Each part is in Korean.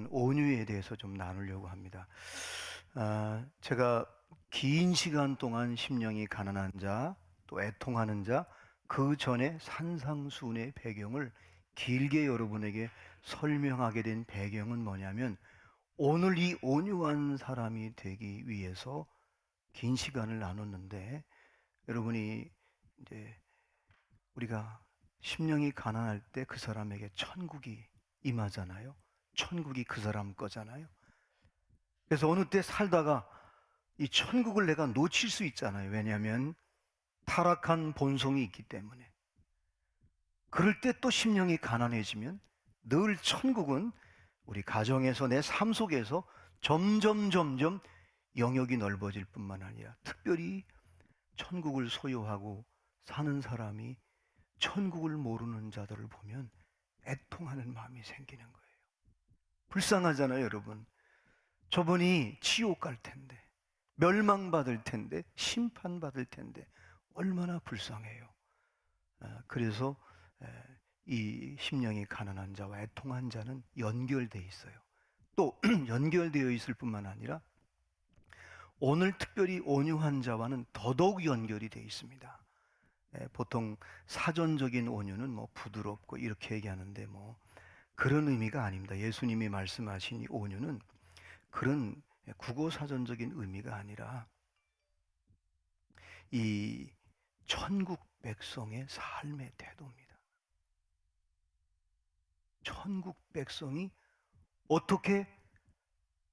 오늘은 온유에 대해서 좀 나누려고 합니다. 제가 긴 시간 동안 심령이 가난한 자, 또 애통하는 자, 그 전에 산상수훈의 배경을 길게 여러분에게 설명하게 된 배경은 뭐냐면, 오늘 이 온유한 사람이 되기 위해서 긴 시간을 나눴는데, 여러분이 이제 우리가 심령이 가난할 때 그 사람에게 천국이 임하잖아요. 천국이 그 사람 거잖아요. 그래서 어느 때 살다가 이 천국을 내가 놓칠 수 있잖아요. 왜냐하면 타락한 본성이 있기 때문에. 그럴 때 또 심령이 가난해지면 늘 천국은 우리 가정에서, 내 삶 속에서 점점 영역이 넓어질 뿐만 아니라, 특별히 천국을 소유하고 사는 사람이 천국을 모르는 자들을 보면 애통하는 마음이 생기는 거예요. 불쌍하잖아요, 여러분. 저분이 지옥 갈 텐데, 멸망받을 텐데, 심판받을 텐데 얼마나 불쌍해요. 그래서 이 심령이 가난한 자와 애통한 자는 연결되어 있어요. 또 연결되어 있을 뿐만 아니라 오늘 특별히 온유한 자와는 더더욱 연결이 되어 있습니다. 보통 사전적인 온유는 뭐 부드럽고 이렇게 얘기하는데, 뭐 그런 의미가 아닙니다. 예수님이 말씀하신 이 온유는 그런 국어사전적인 의미가 아니라 이 천국 백성의 삶의 태도입니다. 천국 백성이 어떻게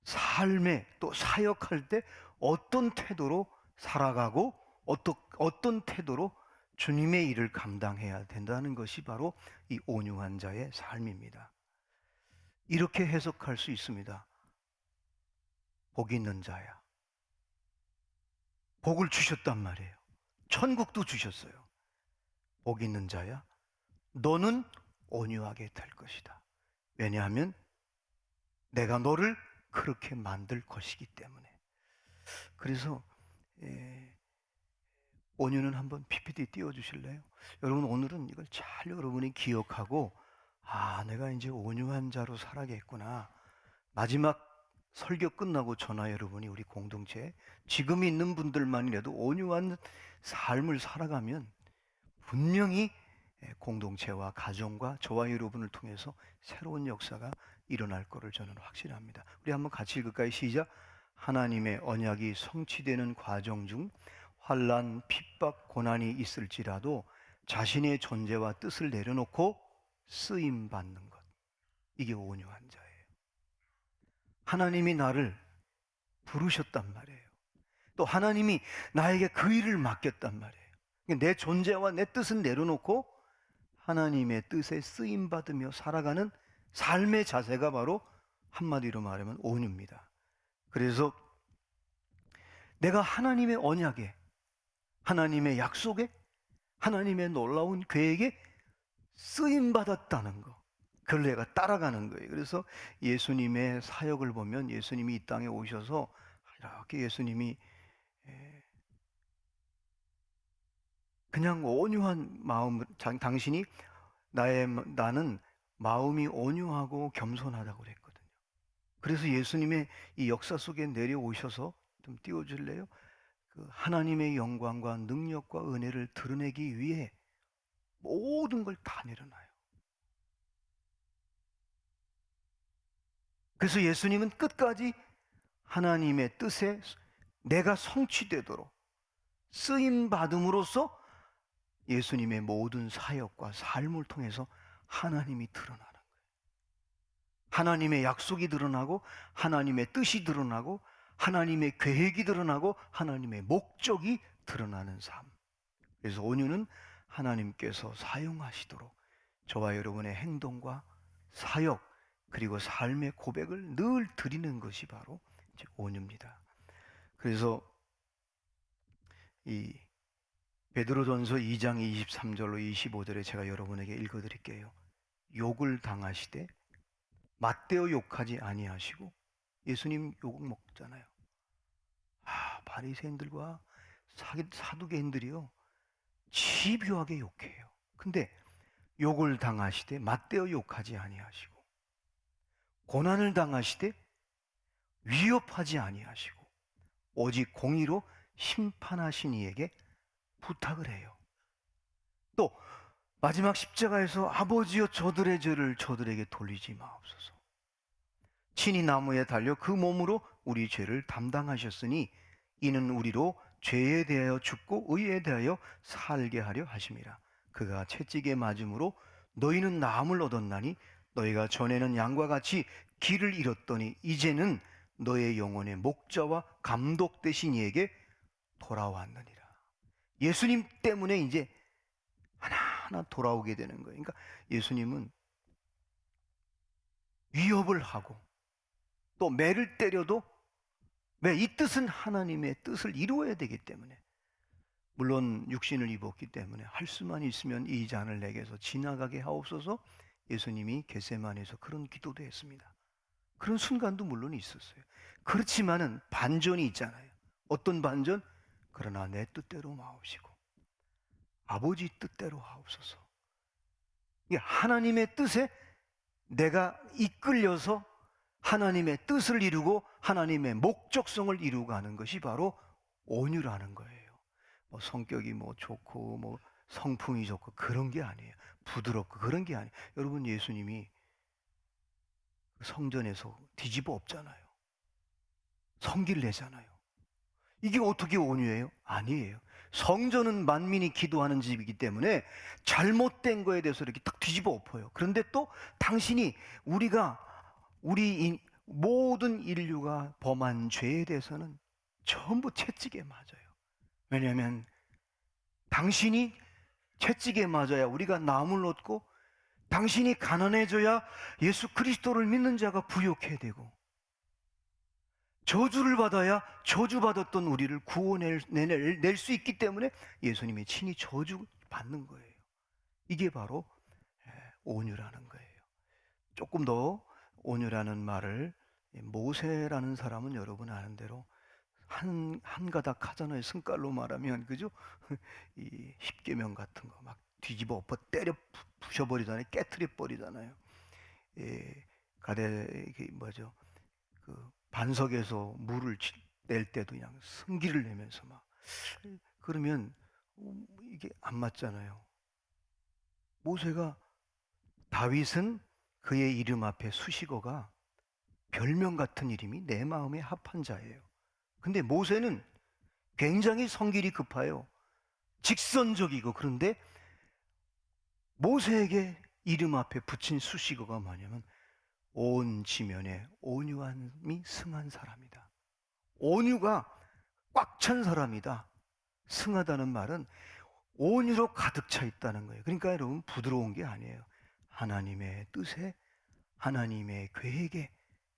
삶에 또 사역할 때 어떤 태도로 살아가고 어떤 태도로 주님의 일을 감당해야 된다는 것이 바로 이 온유한 자의 삶입니다. 이렇게 해석할 수 있습니다. 복 있는 자야. 복을 주셨단 말이에요. 천국도 주셨어요. 복 있는 자야, 너는 온유하게 될 것이다. 왜냐하면 내가 너를 그렇게 만들 것이기 때문에. 그래서 온유는 한번 PPT 띄워주실래요? 여러분, 오늘은 이걸 잘 여러분이 기억하고, 내가 이제 온유한 자로 살아야겠구나. 마지막 설교 끝나고 저나 여러분이 우리 공동체에 지금 있는 분들만이라도 온유한 삶을 살아가면 분명히 공동체와 가정과 저와 여러분을 통해서 새로운 역사가 일어날 것을 저는 확신합니다. 우리 한번 같이 읽을까요? 시작. 하나님의 언약이 성취되는 과정 중 환난, 핍박, 고난이 있을지라도 자신의 존재와 뜻을 내려놓고 쓰임 받는 것, 이게 온유한 자예요. 하나님이 나를 부르셨단 말이에요. 또 하나님이 나에게 그 일을 맡겼단 말이에요. 내 존재와 내 뜻은 내려놓고 하나님의 뜻에 쓰임 받으며 살아가는 삶의 자세가 바로 한마디로 말하면 온유입니다. 그래서 내가 하나님의 언약에, 하나님의 약속에, 하나님의 놀라운 계획에 쓰임 받았다는 거, 그걸 내가 따라가는 거예요. 그래서 예수님의 사역을 보면 예수님이 이 땅에 오셔서 이렇게 예수님이 그냥 온유한 마음, 당신이 나는 마음이 온유하고 겸손하다고 그랬거든요. 그래서 예수님의 이 역사 속에 내려오셔서, 좀 띄워줄래요? 그 하나님의 영광과 능력과 은혜를 드러내기 위해 모든 걸 다 내려놔요. 그래서 예수님은 끝까지 하나님의 뜻에 내가 성취되도록 쓰임 받음으로써 예수님의 모든 사역과 삶을 통해서 하나님이 드러나는 거예요. 하나님의 약속이 드러나고, 하나님의 뜻이 드러나고, 하나님의 계획이 드러나고, 하나님의 목적이 드러나는 삶. 그래서 온유는 하나님께서 사용하시도록 저와 여러분의 행동과 사역, 그리고 삶의 고백을 늘 드리는 것이 바로 이제 온유입니다. 그래서 이 베드로전서 2장 23절로 25절에 제가 여러분에게 읽어드릴게요. 욕을 당하시되 맞대어 욕하지 아니하시고, 예수님 욕 먹잖아요. 바리새인들과 사두개인들이요, 집요하게 욕해요. 근데 욕을 당하시되 맞대어 욕하지 아니하시고 고난을 당하시되 위협하지 아니하시고 오직 공의로 심판하신 이에게 부탁을 해요. 또 마지막 십자가에서 아버지여 저들의 죄를 저들에게 돌리지 마옵소서. 친히 나무에 달려 그 몸으로 우리 죄를 담당하셨으니 이는 우리로 죄에 대하여 죽고 의에 대하여 살게 하려 하심이라. 그가 채찍에 맞음으로 너희는 나음을 얻었나니 너희가 전에는 양과 같이 길을 잃었더니 이제는 너의 영혼의 목자와 감독 되신 이에게 돌아왔느니라. 예수님 때문에 이제 하나하나 돌아오게 되는 거예요. 그러니까 예수님은 위협을 하고 또 매를 때려도 왜? 이 뜻은 하나님의 뜻을 이루어야 되기 때문에, 물론 육신을 입었기 때문에 할 수만 있으면 이 잔을 내게서 지나가게 하옵소서. 예수님이 겟세마네에서 그런 기도도 했습니다. 그런 순간도 물론 있었어요. 그렇지만은 반전이 있잖아요. 어떤 반전? 그러나 내 뜻대로 마옵시고 아버지 뜻대로 하옵소서. 하나님의 뜻에 내가 이끌려서 하나님의 뜻을 이루고 하나님의 목적성을 이루고 가는 것이 바로 온유라는 거예요. 뭐 성격이 뭐 좋고 뭐 성품이 좋고 그런 게 아니에요. 부드럽고 그런 게 아니에요. 여러분, 예수님이 성전에서 뒤집어 엎잖아요. 성기를 내잖아요. 이게 어떻게 온유해요? 아니에요. 성전은 만민이 기도하는 집이기 때문에 잘못된 거에 대해서 이렇게 딱 뒤집어 엎어요. 그런데 또 당신이 우리 모든 인류가 범한 죄에 대해서는 전부 채찍에 맞아요. 왜냐하면 당신이 채찍에 맞아야 우리가 나음을 얻고, 당신이 가난해져야 예수 그리스도를 믿는 자가 부욕해야 되고, 저주를 받아야 저주받았던 우리를 구원낼 수 있기 때문에 예수님이 친히 저주 받는 거예요. 이게 바로 온유라는 거예요. 조금 더 온유라는 말을, 모세라는 사람은 여러분 아는 대로 한 가닥 하잖아요. 승깔로 말하면, 그죠? 이 십계명 같은 거 막 뒤집어 엎어 때려 부셔버리잖아요. 깨트려 버리잖아요. 뭐죠? 그 반석에서 물을 낼 때도 그냥 승기를 내면서 막, 그러면 이게 안 맞잖아요. 모세가, 다윗은 그의 이름 앞에 수식어가 별명 같은 이름이 내 마음에 합한 자예요. 근데 모세는 굉장히 성질이 급해요. 직선적이고. 그런데 모세에게 이름 앞에 붙인 수식어가 뭐냐면 온 지면에 온유함이 승한 사람이다. 온유가 꽉 찬 사람이다. 승하다는 말은 온유로 가득 차 있다는 거예요. 그러니까 여러분, 부드러운 게 아니에요. 하나님의 뜻에, 하나님의 계획에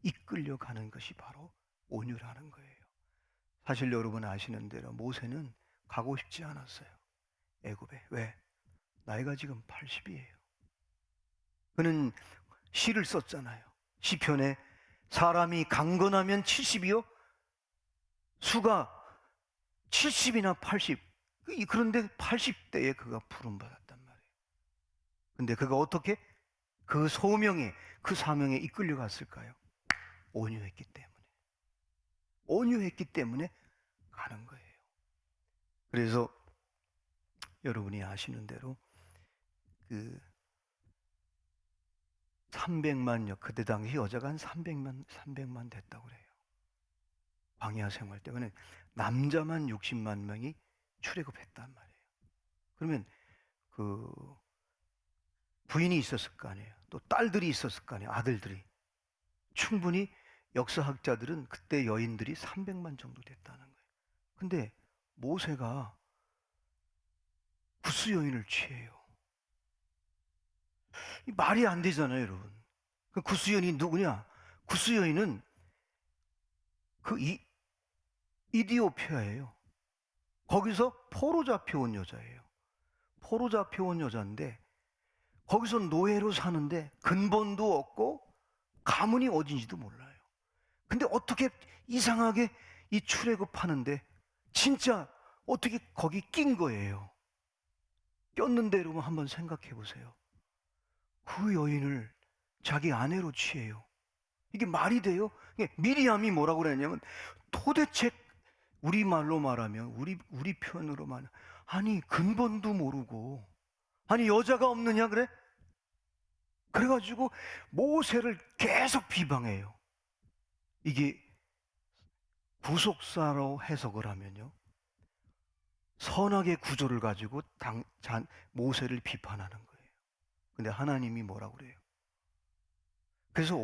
이끌려가는 것이 바로 온유라는 거예요. 사실 여러분 아시는 대로 모세는 가고 싶지 않았어요. 애굽에. 왜? 나이가 지금 80이에요. 그는 시를 썼잖아요. 시편에 사람이 강건하면 70이요? 수가 70이나 80. 그런데 80대에 그가 부름받았단 말이에요. 근데 그가 어떻게 그 소명에, 그 사명에 이끌려갔을까요? 온유했기 때문에. 온유했기 때문에 가는 거예요. 그래서 여러분이 아시는 대로 그 300만여, 그때 당시 여자가 한 300만 됐다고 그래요. 광야 생활 때문에 남자만 60만 명이 출애굽했단 말이에요. 그러면 그 부인이 있었을 거 아니에요. 또 딸들이 있었을 거 아니에요. 아들들이. 충분히 역사학자들은 그때 여인들이 300만 정도 됐다는 거예요. 근데 모세가 구스 여인을 취해요. 말이 안 되잖아요, 여러분. 그 구스 여인이 누구냐? 구스 여인은 그 이디오피아예요. 거기서 포로 잡혀온 여자예요. 포로 잡혀온 여자인데 거기서 노예로 사는데 근본도 없고 가문이 어딘지도 몰라요. 근데 어떻게 이상하게 이 출애굽하는데 진짜 어떻게 거기 낀 거예요. 꼈는데 여러분 한번 생각해 보세요. 그 여인을 자기 아내로 취해요. 이게 말이 돼요? 미리암이 뭐라고 그랬냐면 도대체 우리말로 말하면 우리 표현으로 말하면 아니 근본도 모르고 아니 여자가 없느냐 그래? 그래가지고 모세를 계속 비방해요. 이게 구속사로 해석을 하면요, 선악의 구조를 가지고 모세를 비판하는 거예요. 근데 하나님이 뭐라고 그래요? 그래서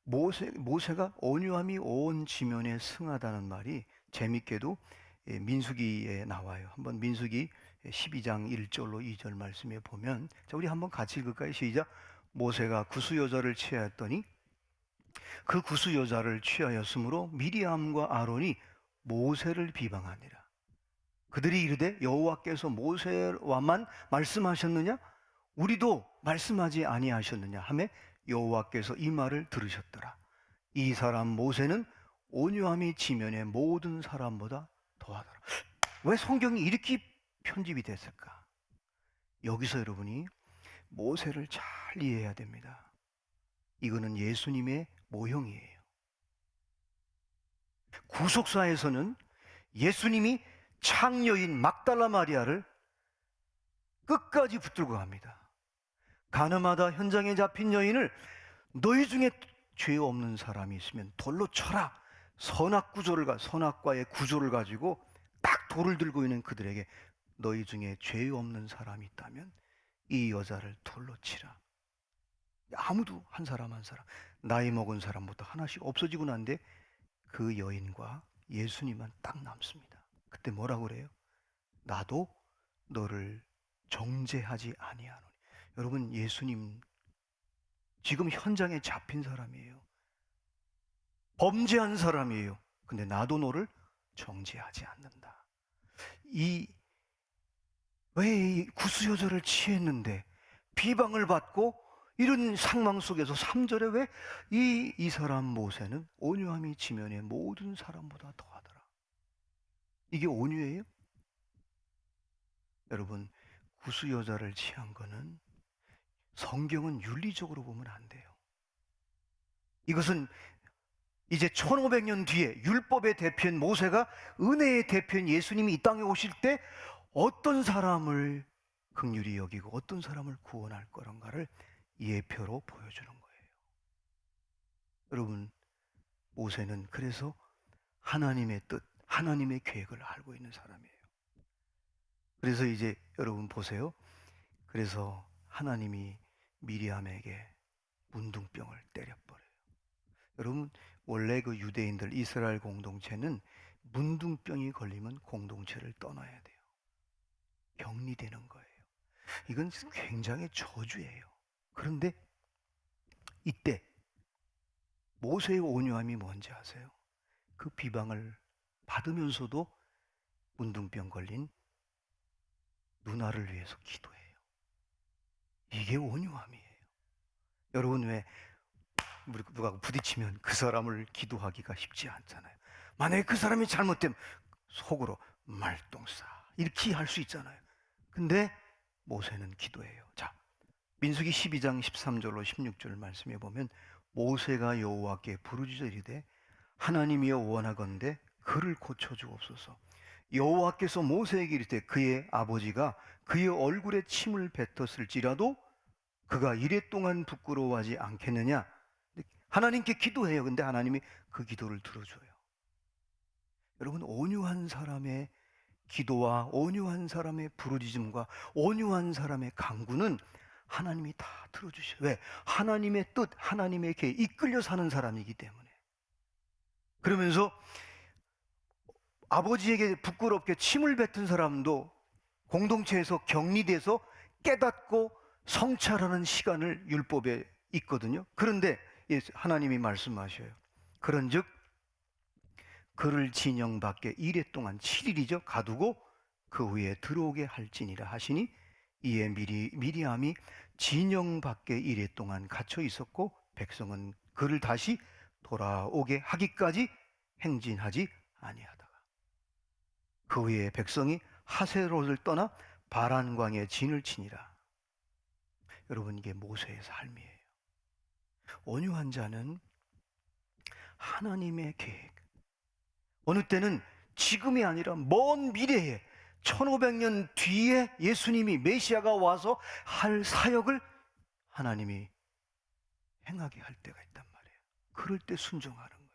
모세가 온유함이 온 지면에 승하다는 말이 재밌게도 민수기에 나와요. 한번 민수기 12장 1절로 2절 말씀에 보면, 자, 우리 한번 같이 읽을까요? 시작. 모세가 구수 여자를 취하였더니 그 구수 여자를 취하였으므로 미리암과 아론이 모세를 비방하니라. 그들이 이르되 여호와께서 모세와만 말씀하셨느냐? 우리도 말씀하지 아니하셨느냐 하매 여호와께서 이 말을 들으셨더라. 이 사람 모세는 온유함이 지면의 모든 사람보다 더하더라. 왜 성경이 이렇게 편집이 됐을까? 여기서 여러분이 모세를 잘 이해해야 됩니다. 이거는 예수님의 모형이에요. 구속사에서는 예수님이 창녀인 막달라 마리아를 끝까지 붙들고 갑니다. 가늠하다 현장에 잡힌 여인을 너희 중에 죄 없는 사람이 있으면 돌로 쳐라. 선악과의 구조를 가지고 딱 돌을 들고 있는 그들에게 너희 중에 죄 없는 사람이 있다면 이 여자를 돌로 치라. 아무도 한 사람 나이 먹은 사람부터 하나씩 없어지고 난데 그 여인과 예수님만 딱 남습니다. 그때 뭐라고 그래요? 나도 너를 정죄하지 아니하노니. 여러분, 예수님 지금 현장에 잡힌 사람이에요. 범죄한 사람이에요. 근데 나도 너를 정죄하지 않는다. 왜 구수 여자를 취했는데 비방을 받고 이런 상황 속에서 3절에 왜 이 사람 모세는 온유함이 지면의 모든 사람보다 더하더라. 이게 온유예요? 여러분, 구수 여자를 취한 거는 성경은 윤리적으로 보면 안 돼요. 이것은 이제 1500년 뒤에 율법의 대표인 모세가 은혜의 대표인 예수님이 이 땅에 오실 때 어떤 사람을 긍휼히 여기고 어떤 사람을 구원할 거란가를 예표로 보여주는 거예요. 여러분, 모세는 그래서 하나님의 뜻, 하나님의 계획을 알고 있는 사람이에요. 그래서 이제 여러분 보세요. 그래서 하나님이 미리암에게 문둥병을 때려버려요. 여러분, 원래 그 유대인들 이스라엘 공동체는 문둥병이 걸리면 공동체를 떠나야 돼요. 격리되는 거예요. 이건 굉장히 저주예요. 그런데 이때 모세의 온유함이 뭔지 아세요? 그 비방을 받으면서도 문둥병 걸린 누나를 위해서 기도해요. 이게 온유함이에요. 여러분, 왜 누가 부딪히면 그 사람을 기도하기가 쉽지 않잖아요. 만약에 그 사람이 잘못되면 속으로 말똥싸 이렇게 할 수 있잖아요. 근데 모세는 기도해요. 자, 민수기 12장 13절로 16절 말씀해 보면 모세가 여호와께 부르짖어 이르되 하나님이여 원하건대 그를 고쳐주옵소서. 여호와께서 모세에게 이르되 그의 아버지가 그의 얼굴에 침을 뱉었을지라도 그가 이랫동안 부끄러워하지 않겠느냐. 하나님께 기도해요. 근데 하나님이 그 기도를 들어줘요. 여러분, 온유한 사람의 기도와 온유한 사람의 부르짖음과 온유한 사람의 간구는 하나님이 다 들어주셔요. 왜? 하나님의 뜻, 하나님의 계획에 이끌려 사는 사람이기 때문에. 그러면서 아버지에게 부끄럽게 침을 뱉은 사람도 공동체에서 격리돼서 깨닫고 성찰하는 시간을 율법에 있거든요. 그런데 하나님이 말씀하셔요. 그런즉 그를 진영 밖에 이레 동안 7일이죠. 가두고 그 후에 들어오게 할지니라 하시니 이에 미리암이 진영 밖에 이레 동안 갇혀 있었고 백성은 그를 다시 돌아오게 하기까지 행진하지 아니하다가 그 후에 백성이 하세롯을 떠나 바란광에 진을 치니라. 여러분, 이게 모세의 삶이에요. 온유한 자는 하나님의 계획. 어느 때는 지금이 아니라 먼 미래에 1500년 뒤에 예수님이 메시아가 와서 할 사역을 하나님이 행하게 할 때가 있단 말이에요. 그럴 때 순종하는 거예요.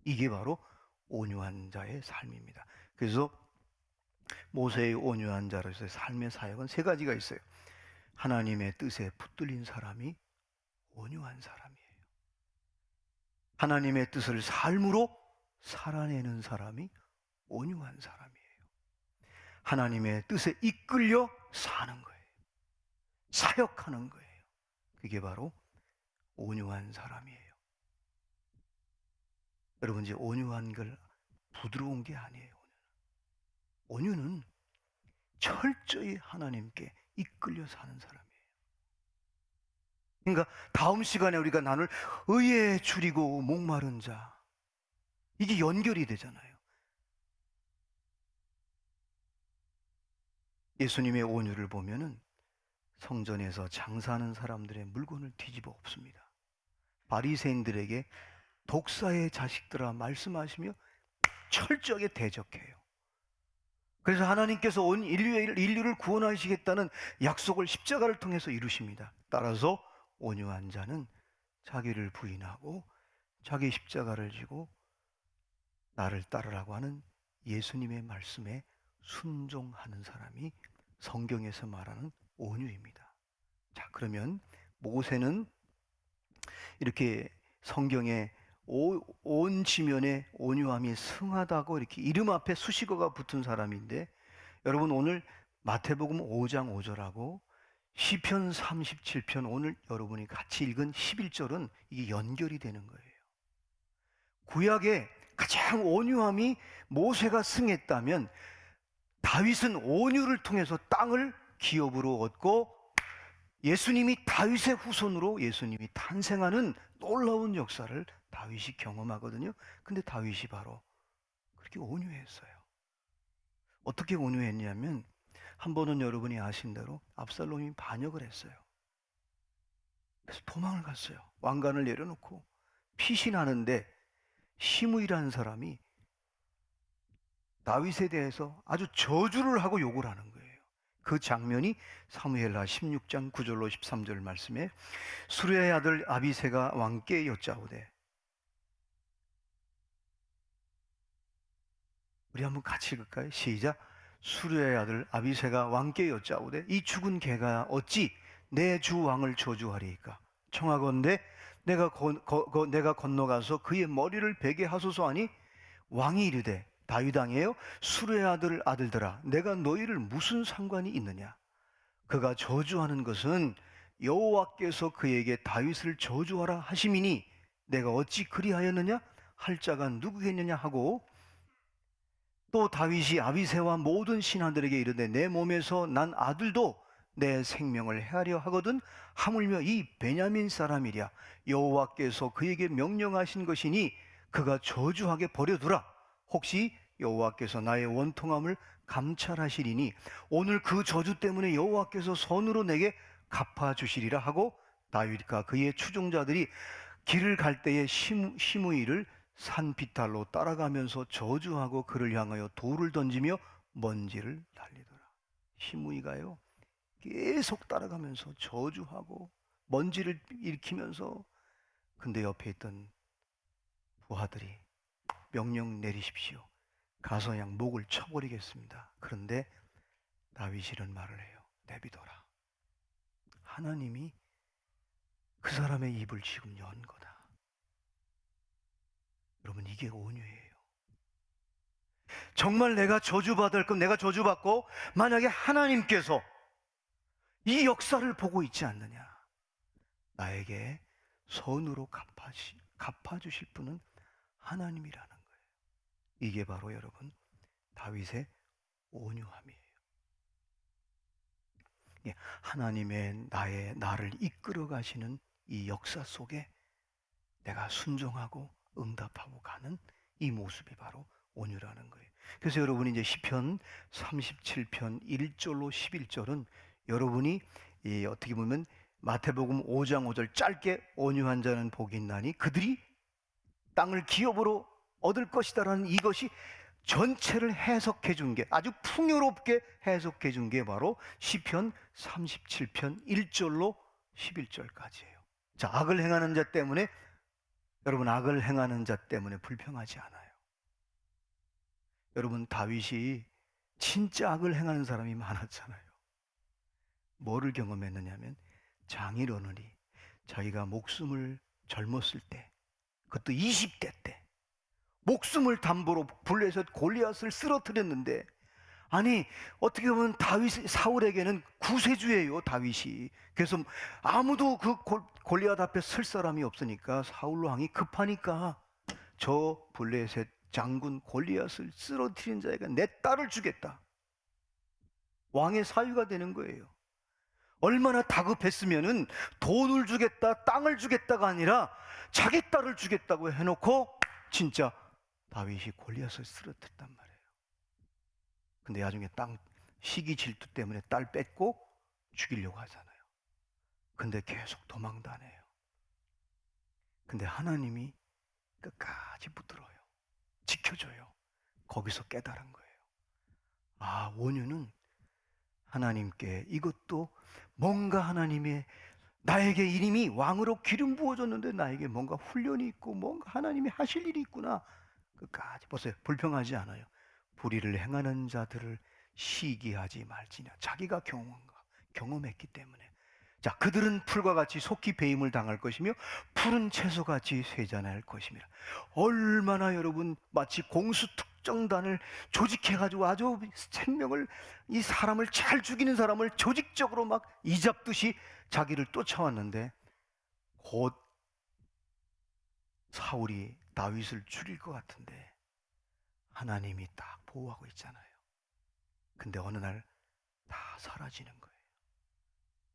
이게 바로 온유한 자의 삶입니다. 그래서 모세의 온유한 자로서의 삶의 사역은 세 가지가 있어요. 하나님의 뜻에 붙들린 사람이 온유한 사람이에요. 하나님의 뜻을 삶으로 살아내는 사람이 온유한 사람이에요. 하나님의 뜻에 이끌려 사는 거예요. 사역하는 거예요. 그게 바로 온유한 사람이에요. 여러분, 이제 온유한 걸 부드러운 게 아니에요. 온유는 철저히 하나님께 이끌려 사는 사람이에요. 그러니까 다음 시간에 우리가 나눌 의에 줄이고 목마른 자, 이게 연결이 되잖아요. 예수님의 온유를 보면은 성전에서 장사하는 사람들의 물건을 뒤집어 엎습니다. 바리새인들에게 독사의 자식들아 말씀하시며 철저하게 대적해요. 그래서 하나님께서 온 인류를 구원하시겠다는 약속을 십자가를 통해서 이루십니다. 따라서 온유한 자는 자기를 부인하고 자기 십자가를 지고 나를 따르라고 하는 예수님의 말씀에 순종하는 사람이 성경에서 말하는 온유입니다. 자, 그러면 모세는 이렇게 성경에 온 지면에 온유함이 승하다고 이렇게 이름 앞에 수식어가 붙은 사람인데, 여러분 오늘 마태복음 5장 5절하고 시편 37편 오늘 여러분이 같이 읽은 11절은 이게 연결이 되는 거예요. 구약에 가장 온유함이 모세가 승했다면 다윗은 온유를 통해서 땅을 기업으로 얻고 예수님이 다윗의 후손으로 예수님이 탄생하는 놀라운 역사를 다윗이 경험하거든요. 근데 다윗이 바로 그렇게 온유했어요. 어떻게 온유했냐면 한 번은 여러분이 아신 대로 압살롬이 반역을 했어요. 그래서 도망을 갔어요. 왕관을 내려놓고 피신하는데 시므이라는 사람이 다윗에 대해서 아주 저주를 하고 욕을 하는 거예요. 그 장면이 사무엘하 16장 9절로 13절 말씀에 수르야의 아들 아비새가 왕께 여짜오되, 우리 한번 같이 읽을까요? 시작. 수르야의 아들 아비새가 왕께 여짜오되 이 죽은 개가 어찌 내 주 왕을 저주하리이까? 청하건대 내가 건너가서 그의 머리를 베게 하소서 하니 왕이 이르되 다윗 왕이에요 수르야의 아들들아 내가 너희를 무슨 상관이 있느냐? 그가 저주하는 것은 여호와께서 그에게 다윗을 저주하라 하심이니 내가 어찌 그리하였느냐? 할 자가 누구겠느냐 하고, 또 다윗이 아비새와 모든 신하들에게 이르되 내 몸에서 난 아들도 내 생명을 헤아려 하거든 하물며 이 베냐민 사람이랴 여호와께서 그에게 명령하신 것이니 그가 저주하게 버려두라. 혹시 여호와께서 나의 원통함을 감찰하시리니 오늘 그 저주 때문에 여호와께서 손으로 내게 갚아주시리라 하고, 다윗과 그의 추종자들이 길을 갈 때에 시므이를 산비탈로 따라가면서 저주하고 그를 향하여 돌을 던지며 먼지를 날리더라. 시므이가요 계속 따라가면서 저주하고 먼지를 일으키면서, 근데 옆에 있던 부하들이 명령 내리십시오. 가서 양 목을 쳐버리겠습니다. 그런데 다윗이 이런 말을 해요. 내비둬라. 하나님이 그 사람의 입을 지금 연 거다. 여러분, 이게 온유예요. 정말 내가 저주받을 건 내가 저주받고, 만약에 하나님께서 이 역사를 보고 있지 않느냐, 나에게 선으로 갚아주실 분은 하나님이라는 거예요. 이게 바로 여러분 다윗의 온유함이에요. 하나님의 나를 이끌어 가시는 이 역사 속에 내가 순종하고 응답하고 가는 이 모습이 바로 온유라는 거예요. 그래서 여러분이 이제 시편 37편 1절로 11절은 여러분이 어떻게 보면 마태복음 5장 5절 짧게 온유한 자는 복이 있나니 그들이 땅을 기업으로 얻을 것이다라는 이것이 전체를 해석해 준 게, 아주 풍요롭게 해석해 준 게 바로 시편 37편 1절로 11절까지예요. 자, 악을 행하는 자 때문에, 여러분, 악을 행하는 자 때문에 불평하지 않아요. 여러분, 다윗이 진짜 악을 행하는 사람이 많았잖아요. 뭐를 경험했느냐면, 장인어른이 자기가 목숨을 젊었을 때, 그것도 20대 때 목숨을 담보로 블레셋 골리앗을 쓰러뜨렸는데, 아니 어떻게 보면 다윗, 사울에게는 구세주예요, 다윗이. 그래서 아무도 그 골리앗 앞에 설 사람이 없으니까 사울 왕이 급하니까 저 블레셋 장군 골리앗을 쓰러뜨린 자에게 내 딸을 주겠다, 왕의 사유가 되는 거예요. 얼마나 다급했으면은 돈을 주겠다, 땅을 주겠다가 아니라 자기 딸을 주겠다고 해놓고 진짜 다윗이 골리앗을 쓰러뜨렸단 말이에요. 근데 나중에 땅 시기 질투 때문에 딸 뺏고 죽이려고 하잖아요. 근데 계속 도망다녀요. 근데 하나님이 끝까지 붙들어요. 지켜줘요. 거기서 깨달은 거예요. 아, 온유는 하나님께, 이것도 뭔가 하나님의, 나에게 이름이 왕으로 기름 부어줬는데 나에게 뭔가 훈련이 있고 뭔가 하나님이 하실 일이 있구나. 끝까지 보세요. 불평하지 않아요. 불의를 행하는 자들을 시기하지 말지냐. 자기가 경험했기 때문에. 자, 그들은 풀과 같이 속히 배임을 당할 것이며 푸른 채소같이 쇠잔할 것이며. 얼마나 여러분, 마치 공수특정단을 조직해가지고 아주 생명을, 이 사람을 잘 죽이는 사람을 조직적으로 막 이잡듯이 자기를 쫓아왔는데, 곧 사울이 다윗을 죽일 것 같은데 하나님이 딱 보호하고 있잖아요. 근데 어느 날 다 사라지는 거예요.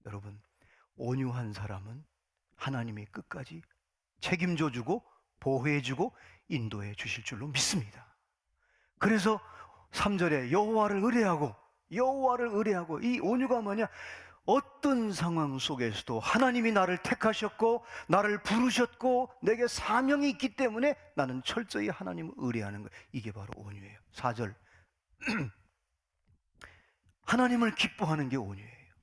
여러분, 온유한 사람은 하나님이 끝까지 책임져 주고 보호해 주고 인도해 주실 줄로 믿습니다. 그래서 3절에 여호와를 의뢰하고, 이 온유가 뭐냐? 어떤 상황 속에서도 하나님이 나를 택하셨고 나를 부르셨고 내게 사명이 있기 때문에 나는 철저히 하나님을 의뢰하는 거예요. 이게 바로 온유예요. 4절 하나님을 기뻐하는 게 온유예요.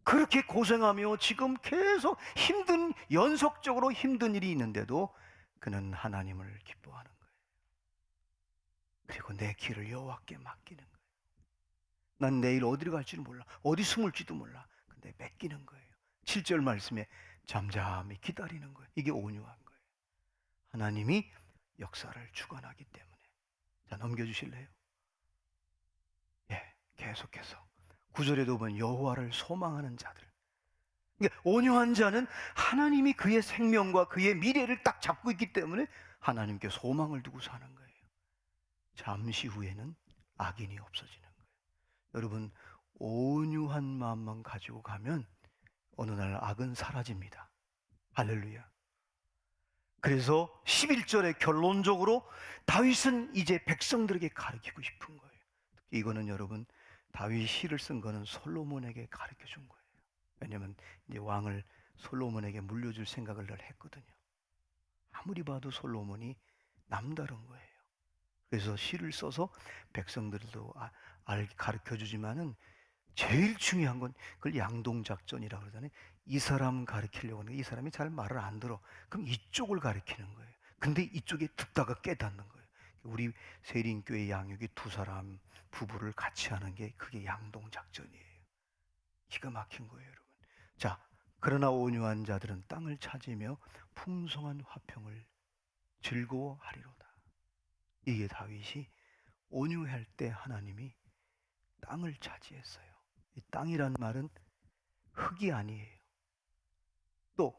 그렇게 고생하며 지금 계속 연속적으로 힘든 일이 있는데도 그는 하나님을 기뻐하는 거예요. 그리고 내 길을 여호와께 맡기는 거예요. 난 내일 어디로 갈지를 몰라, 어디 숨을지도 몰라. 근데 맡기는 거예요. 7절 말씀에 잠잠히 기다리는 거예요. 이게 온유한 거예요. 하나님이 역사를 주관하기 때문에. 자, 넘겨주실래요? 예, 계속해서 9절에도 보면 여호와를 소망하는 자들. 그러니까 온유한 자는 하나님이 그의 생명과 그의 미래를 딱 잡고 있기 때문에 하나님께 소망을 두고 사는 거예요. 잠시 후에는 악인이 없어지는 거예요. 여러분, 온유한 마음만 가지고 가면 어느 날 악은 사라집니다. 할렐루야. 그래서 11절에 결론적으로 다윗은 이제 백성들에게 가르치고 싶은 거예요. 이거는 여러분, 다윗이 시를 쓴 거는 솔로몬에게 가르쳐 준 거예요. 왜냐하면 이제 왕을 솔로몬에게 물려줄 생각을 늘 했거든요. 아무리 봐도 솔로몬이 남다른 거예요. 그래서 시를 써서 백성들도 가르쳐 주지만은 제일 중요한 건 그걸 양동작전이라고 그러잖아요. 이 사람 가르치려고 하는데 이 사람이 잘 말을 안 들어. 그럼 이쪽을 가르치는 거예요. 근데 이쪽에 듣다가 깨닫는 거예요. 우리 세린교회 양육이 두 사람 부부를 같이 하는 게 그게 양동작전이에요. 기가 막힌 거예요, 여러분. 자, 그러나 온유한 자들은 땅을 차지며 풍성한 화평을 즐거워하리로다. 이게 다윗이 온유할 때 하나님이 땅을 차지했어요. 이 땅이란 말은 흙이 아니에요. 또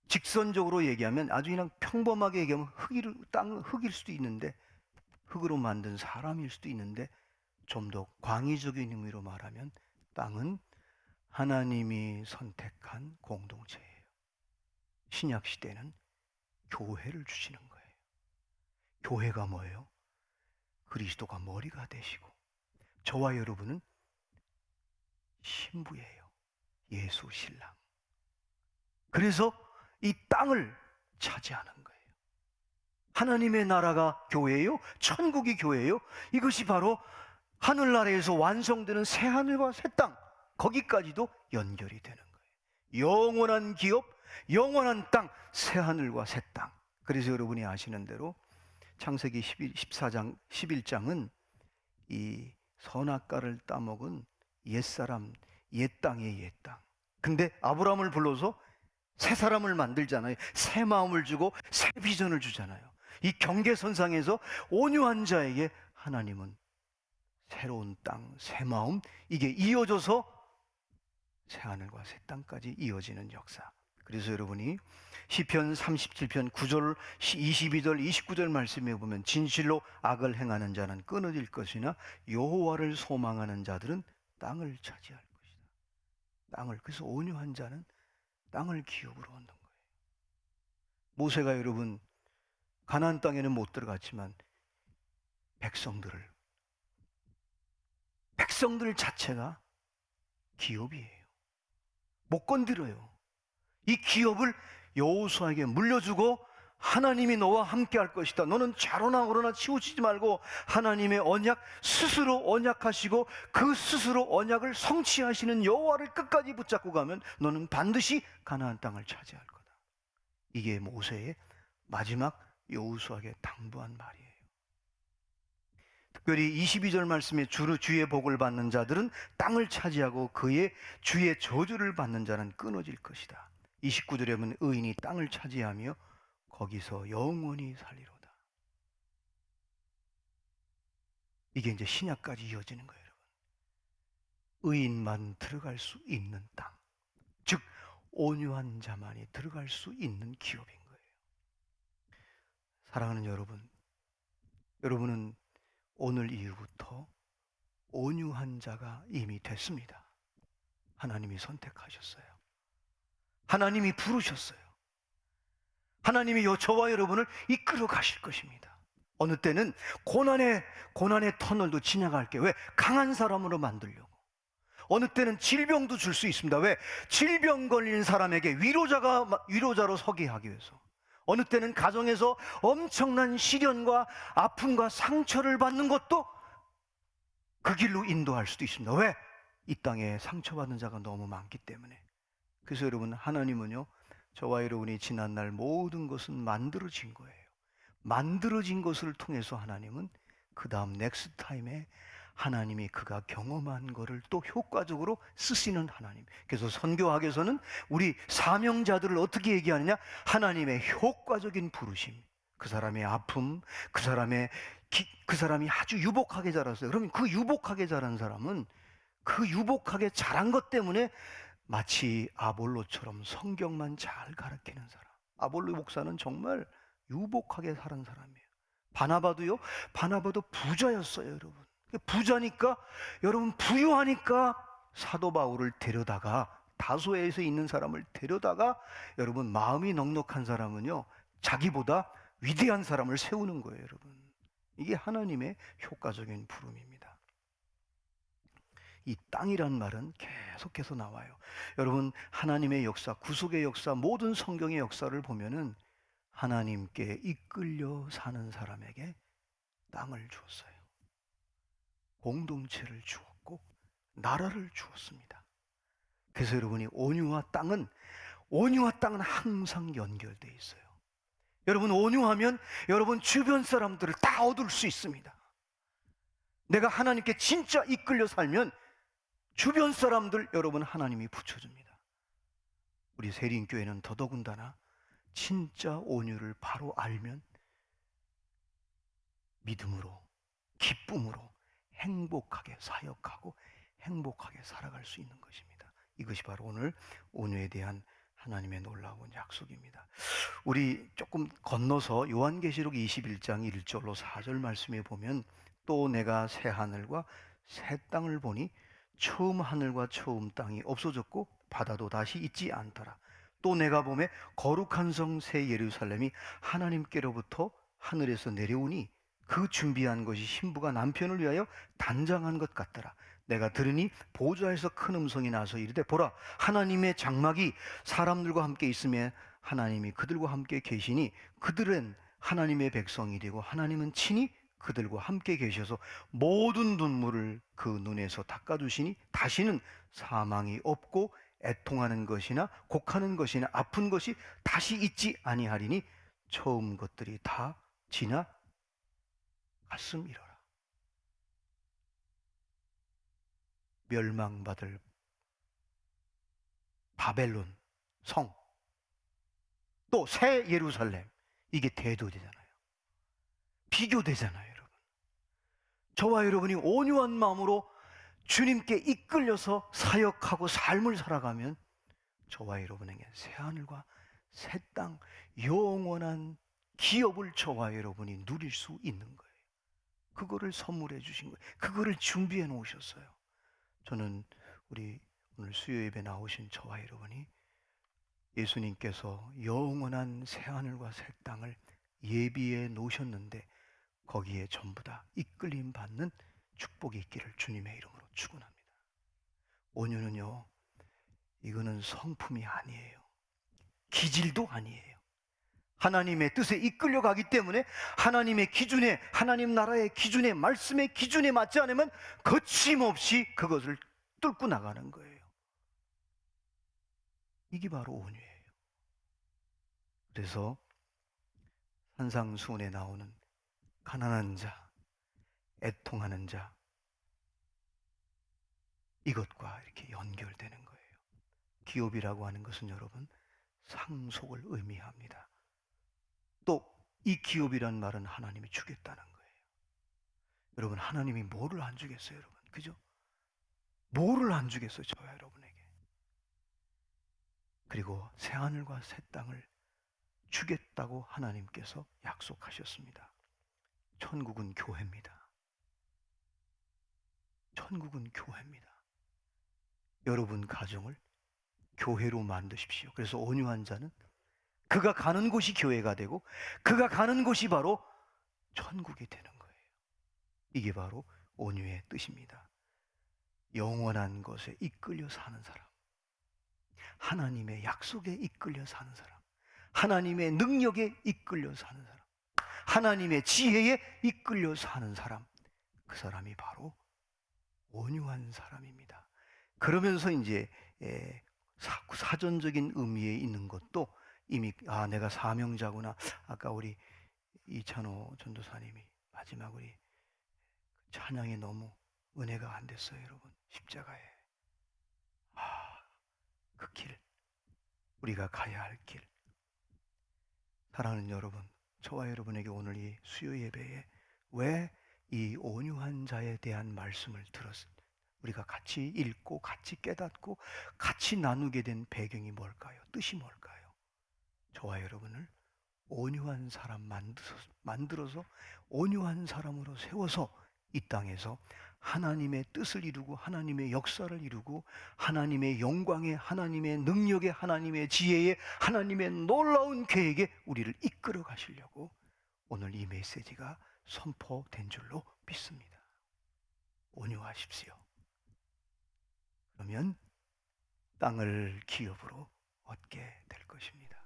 직선적으로 얘기하면, 아주 그냥 평범하게 얘기하면 땅은 흙일 수도 있는데, 흙으로 만든 사람일 수도 있는데, 좀 더 광의적인 의미로 말하면 땅은 하나님이 선택한 공동체예요. 신약 시대는 교회를 주시는 거예요. 교회가 뭐예요? 그리스도가 머리가 되시고 저와 여러분은 신부예요. 예수 신랑. 그래서 이 땅을 차지하는 거예요. 하나님의 나라가 교회예요? 천국이 교회예요? 이것이 바로 하늘나라에서 완성되는 새하늘과 새 땅, 거기까지도 연결이 되는 거예요. 영원한 기업, 영원한 땅, 새하늘과 새 땅. 그래서 여러분이 아시는 대로 창세기 14장, 11장은 이 선악과를 따먹은 옛사람, 옛 땅의 옛 땅. 근데 아브라함을 불러서 새 사람을 만들잖아요. 새 마음을 주고 새 비전을 주잖아요. 이 경계선상에서 온유한 자에게 하나님은 새로운 땅, 새 마음, 이게 이어져서 새하늘과 새 땅까지 이어지는 역사. 그래서 여러분이 시편 37편 9절, 22절, 29절 말씀에 보면 진실로 악을 행하는 자는 끊어질 것이나 여호와를 소망하는 자들은 땅을 차지할 것이다. 땅을, 그래서 온유한 자는 땅을 기업으로 얻는 거예요. 모세가 여러분 가나안 땅에는 못 들어갔지만 백성들 자체가 기업이에요. 못 건드려요. 이 기업을 여호수아에게 물려주고 하나님이 너와 함께 할 것이다. 너는 좌로나 우로나 치우치지 말고 하나님의 언약 스스로 언약하시고 그 스스로 언약을 성취하시는 여호와를 끝까지 붙잡고 가면 너는 반드시 가나안 땅을 차지할 거다. 이게 모세의 마지막 여호수아에게 당부한 말이에요. 특별히 22절 말씀에 주의 복을 받는 자들은 땅을 차지하고 그의 주의 저주를 받는 자는 끊어질 것이다. 29절에 보면 의인이 땅을 차지하며 거기서 영원히 살리로다. 이게 이제 신약까지 이어지는 거예요, 여러분. 의인만 들어갈 수 있는 땅, 즉 온유한 자만이 들어갈 수 있는 기업인 거예요. 사랑하는 여러분, 여러분은 오늘 이후부터 온유한 자가 이미 됐습니다. 하나님이 선택하셨어요. 하나님이 부르셨어요. 하나님이 저와 여러분을 이끌어 가실 것입니다. 어느 때는 고난의 터널도 지나갈게요. 왜? 강한 사람으로 만들려고. 어느 때는 질병도 줄 수 있습니다. 왜? 질병 걸린 사람에게 위로자로 서게 하기 위해서. 어느 때는 가정에서 엄청난 시련과 아픔과 상처를 받는 것도 그 길로 인도할 수도 있습니다. 왜? 이 땅에 상처받는 자가 너무 많기 때문에. 그래서 여러분, 하나님은요, 저와 여러분이 지난날 모든 것은 만들어진 거예요. 만들어진 것을 통해서 하나님은 그 다음 넥스트 타임에 하나님이 그가 경험한 거를 또 효과적으로 쓰시는 하나님. 그래서 선교학에서는 우리 사명자들을 어떻게 얘기하느냐? 하나님의 효과적인 부르심. 그 사람의 아픔, 그 사람이 아주 유복하게 자랐어요. 그러면 그 유복하게 자란 사람은 그 유복하게 자란 것 때문에 마치 아볼로처럼 성경만 잘 가르치는 사람. 아볼로 목사는 정말 유복하게 살은 사람이에요. 바나바도 부자였어요, 여러분. 부자니까, 여러분, 부유하니까 사도 바울을 데려다가, 다소에서 있는 사람을 데려다가, 여러분, 마음이 넉넉한 사람은요, 자기보다 위대한 사람을 세우는 거예요, 여러분. 이게 하나님의 효과적인 부름입니다. 이 땅이란 말은 계속해서 나와요. 여러분, 하나님의 역사, 구속의 역사, 모든 성경의 역사를 보면은 하나님께 이끌려 사는 사람에게 땅을 주었어요. 공동체를 주었고 나라를 주었습니다. 그래서 여러분이 온유와 땅은 항상 연결되어 있어요. 여러분, 온유하면 여러분 주변 사람들을 다 얻을 수 있습니다. 내가 하나님께 진짜 이끌려 살면 주변 사람들 여러분 하나님이 붙여줍니다. 우리 세린교회는 더더군다나 진짜 온유를 바로 알면 믿음으로, 기쁨으로 행복하게 사역하고 행복하게 살아갈 수 있는 것입니다. 이것이 바로 오늘 온유에 대한 하나님의 놀라운 약속입니다. 우리 조금 건너서 요한계시록 21장 1절로 4절 말씀에 보면 또 내가 새 하늘과 새 땅을 보니 처음 하늘과 처음 땅이 없어졌고 바다도 다시 있지 않더라. 또 내가 보매 거룩한 성 새 예루살렘이 하나님께로부터 하늘에서 내려오니 그 준비한 것이 신부가 남편을 위하여 단장한 것 같더라. 내가 들으니 보좌에서 큰 음성이 나서 이르되 보라, 하나님의 장막이 사람들과 함께 있으며 하나님이 그들과 함께 계시니 그들은 하나님의 백성이 되고 하나님은 친히 그들과 함께 계셔서 모든 눈물을 그 눈에서 닦아주시니 다시는 사망이 없고 애통하는 것이나 곡하는 것이나 아픈 것이 다시 있지 아니하리니 처음 것들이 다 지나갔음이로라. 멸망받을 바벨론 성, 또 새 예루살렘, 이게 대도되잖아요. 비교되잖아요, 여러분. 저와 여러분이 온유한 마음으로 주님께 이끌려서 사역하고 삶을 살아가면 저와 여러분에게 새하늘과 새 땅, 영원한 기업을 저와 여러분이 누릴 수 있는 거예요. 그거를 선물해 주신 거예요. 그거를 준비해 놓으셨어요. 저는 우리 오늘 수요 예배 나오신 저와 여러분이 예수님께서 영원한 새하늘과 새 땅을 예비해 놓으셨는데 거기에 전부 다 이끌림 받는 축복이 있기를 주님의 이름으로 축원합니다. 온유는요, 이거는 성품이 아니에요. 기질도 아니에요. 하나님의 뜻에 이끌려 가기 때문에 하나님의 기준에, 하나님 나라의 기준에, 말씀의 기준에 맞지 않으면 거침없이 그것을 뚫고 나가는 거예요. 이게 바로 온유예요. 그래서 산상수훈에 나오는 가난한 자, 애통하는 자, 이것과 이렇게 연결되는 거예요. 기업이라고 하는 것은 여러분 상속을 의미합니다. 또 이 기업이란 말은 하나님이 주겠다는 거예요. 여러분, 하나님이 뭐를 안 주겠어요, 여러분? 그죠? 뭐를 안 주겠어요, 저와 여러분에게. 그리고 새하늘과 새 땅을 주겠다고 하나님께서 약속하셨습니다. 천국은 교회입니다. 천국은 교회입니다. 여러분 가정을 교회로 만드십시오. 그래서 온유한 자는 그가 가는 곳이 교회가 되고 그가 가는 곳이 바로 천국이 되는 거예요. 이게 바로 온유의 뜻입니다. 영원한 것에 이끌려 사는 사람, 하나님의 약속에 이끌려 사는 사람, 하나님의 능력에 이끌려 사는 사람, 하나님의 지혜에 이끌려 사는 사람, 그 사람이 바로 온유한 사람입니다. 그러면서 이제 사전적인 의미에 있는 것도 이미 내가 사명자구나. 아까 우리 이찬호 전도사님이 마지막 우리 찬양에 너무 은혜가 안 됐어요, 여러분. 십자가에 그 길, 우리가 가야 할 길. 사랑하는 여러분, 저와 여러분에게 오늘 이 수요 예배에 왜 이 온유한 자에 대한 말씀을 우리가 같이 읽고 같이 깨닫고 같이 나누게 된 배경이 뭘까요? 뜻이 뭘까요? 저와 여러분을 온유한 사람 만들어서 온유한 사람으로 세워서 이 땅에서 하나님의 뜻을 이루고 하나님의 역사를 이루고 하나님의 영광에, 하나님의 능력에, 하나님의 지혜에, 하나님의 놀라운 계획에 우리를 이끌어 가시려고 오늘 이 메시지가 선포된 줄로 믿습니다. 온유하십시오. 그러면 땅을 기업으로 얻게 될 것입니다.